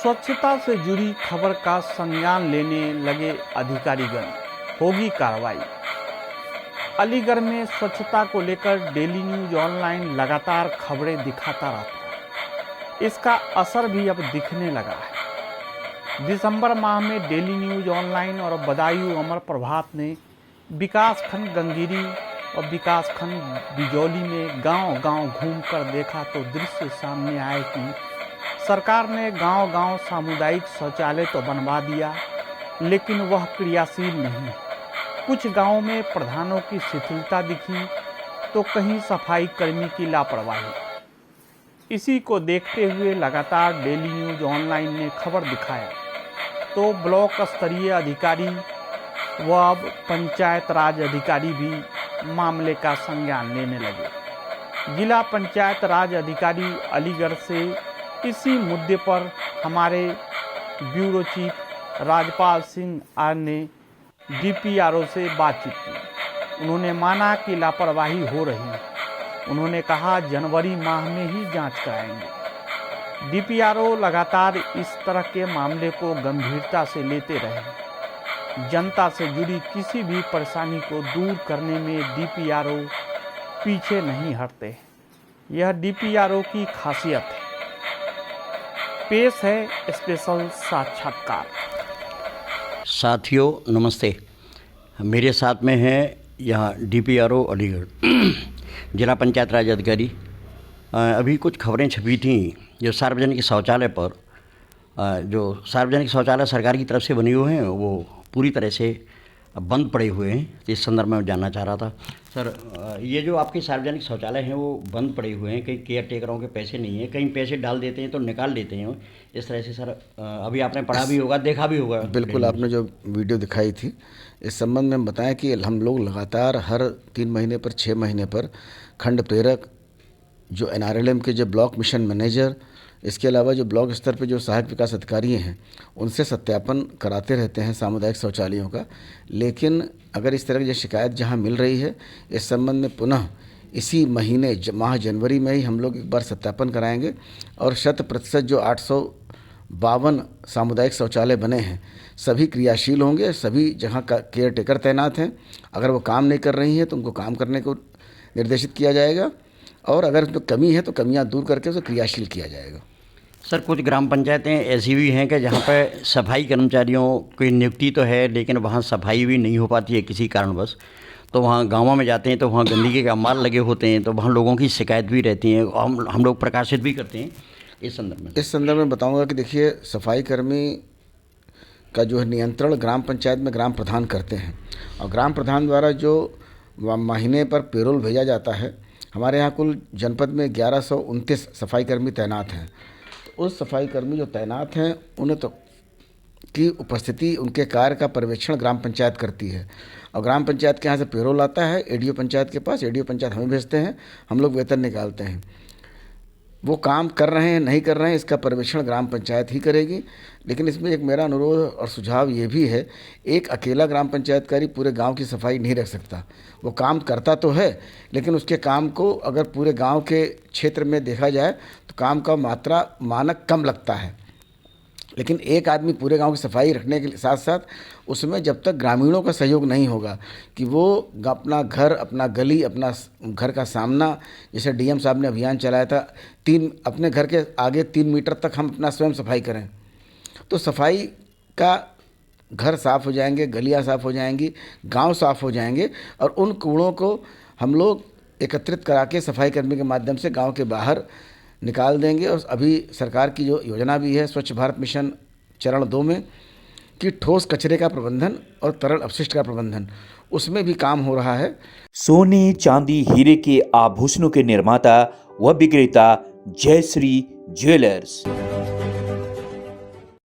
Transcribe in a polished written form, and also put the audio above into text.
स्वच्छता से जुड़ी खबर का संज्ञान लेने लगे अधिकारीगण, होगी कार्रवाई। अलीगढ़ में स्वच्छता को लेकर डेली न्यूज ऑनलाइन लगातार खबरें दिखाता रहता है। इसका असर भी अब दिखने लगा है। दिसंबर माह में डेली न्यूज ऑनलाइन और बदायूं अमर प्रभात ने विकासखंड गंगीरी और विकासखंड बिजौली में गांव-गांव घूमकर देखा तो दृश्य सामने आए कि सरकार ने गांव-गांव सामुदायिक शौचालय तो बनवा दिया, लेकिन वह क्रियाशील नहीं। कुछ गांवों में प्रधानों की शिथिलता दिखी तो कहीं सफाई कर्मी की लापरवाही। इसी को देखते हुए लगातार डेली न्यूज ऑनलाइन ने खबर दिखाया तो ब्लॉक स्तरीय अधिकारी व अब पंचायत राज अधिकारी भी मामले का संज्ञान लेने लगे। जिला पंचायत राज अधिकारी अलीगढ़ से इसी मुद्दे पर हमारे bureau chief Rajpal Singh R ने डीपीआरओ से बातचीत की। उन्होंने माना कि लापरवाही हो रही है। उन्होंने कहा जनवरी माह में ही जांच कराएंगे। डीपीआरओ लगातार इस तरह के मामले को गंभीरता से लेते रहे। जनता से जुड़ी किसी भी परेशानी को दूर करने में डीपीआरओ पीछे नहीं हटते। यह डीपीआरओ की खासियत है। पेश है स्पेशल साक्षात्कार। साथियों नमस्ते, मेरे साथ में है यहाँ डीपीआरओ अलीगढ़ जिला पंचायत राज अधिकारी। अभी कुछ खबरें छपी थी जो सार्वजनिक शौचालय पर, जो सार्वजनिक शौचालय सरकार की तरफ से बने हुए हैं वो पूरी तरह से बंद पड़े हुए हैं। इस संदर्भ में मैं जानना चाह रहा था सर, ये जो आपके सार्वजनिक शौचालय हैं वो बंद पड़े हुए हैं, कहीं केयर टेकरों के पैसे नहीं हैं, कहीं पैसे डाल देते हैं तो निकाल देते हैं, इस तरह से सर अभी आपने पढ़ा भी होगा, देखा भी होगा। बिल्कुल, आपने जो वीडियो दिखाई थी इस संबंध में बताएं कि हम लोग लगातार हर 3 महीने पर 6 महीने पर खंड प्रेरक, जो NRLM के जो ब्लॉक मिशन मैनेजर, इसके अलावा जो ब्लॉक स्तर पे जो सहायक विकास अधिकारी हैं उनसे सत्यापन कराते रहते हैं सामुदायिक शौचालयों का। लेकिन अगर इस तरह की शिकायत जहां मिल रही है, इस संबंध में पुनः इसी महीने माह जनवरी में ही हम लोग एक बार सत्यापन कराएंगे और 100% जो 852 सामुदायिक शौचालय बने हैं सभी क्रियाशील होंगे। सभी जहां का केयर टेकर तैनात हैं, अगर वो काम नहीं कर रही हैं तो उनको काम करने को निर्देशित किया जाएगा और अगर उसमें कमी है तो कमियां दूर करके उसे क्रियाशील किया जाएगा। सर, कुछ ग्राम पंचायतें ऐसी भी हैं कि जहाँ पर सफाई कर्मचारियों की नियुक्ति तो है लेकिन वहाँ सफाई भी नहीं हो पाती है किसी कारणवश, तो वहाँ गाँवों में जाते हैं तो वहाँ गंदगी के अमाल लगे होते हैं, तो वहाँ लोगों की शिकायत भी रहती है। हम लोग प्रकाशित भी करते हैं इस संदर्भ में बताऊँगा कि देखिए, सफाई कर्मी का जो है नियंत्रण ग्राम पंचायत में ग्राम प्रधान करते हैं और ग्राम प्रधान द्वारा जो महीने पर पेरोल भेजा जाता है, हमारे यहाँ कुल जनपद में 1129 सफाई कर्मी तैनात हैं। तो उस सफाई कर्मी जो तैनात हैं उन्हें तो की उपस्थिति, उनके कार्य का पर्यवेक्षण ग्राम पंचायत करती है और ग्राम पंचायत के यहाँ से पेरोल आता है एडीओ पंचायत के पास, एडीओ पंचायत हमें भेजते हैं, हम लोग वेतन निकालते हैं। वो काम कर रहे हैं नहीं कर रहे हैं इसका पर्यवेक्षण ग्राम पंचायत ही करेगी। लेकिन इसमें एक मेरा अनुरोध और सुझाव ये भी है, एक अकेला ग्राम पंचायतकारी पूरे गांव की सफाई नहीं रख सकता। वो काम करता तो है लेकिन उसके काम को अगर पूरे गांव के क्षेत्र में देखा जाए तो काम का मात्रा मानक कम लगता है। लेकिन एक आदमी पूरे गांव की सफाई रखने के साथ साथ उसमें जब तक ग्रामीणों का सहयोग नहीं होगा कि वो अपना घर, अपना गली, अपना घर का सामना, जैसे डीएम साहब ने अभियान चलाया था, अपने घर के आगे 3 मीटर तक हम अपना स्वयं सफाई करें तो सफाई का घर साफ़ हो जाएंगे, गलियां साफ़ हो जाएंगी, गांव साफ़ हो जाएंगे और उन कूड़ों को हम लोग एकत्रित करा के सफाई कर्मी के माध्यम से गांव के बाहर निकाल देंगे। और अभी सरकार की जो योजना भी है स्वच्छ भारत मिशन चरण 2 में कि ठोस कचरे का प्रबंधन और तरल अपशिष्ट का प्रबंधन, उसमें भी काम हो रहा है। सोने, चांदी, हीरे के आभूषणों के निर्माता व विक्रेता जयश्री ज्वेलर्स।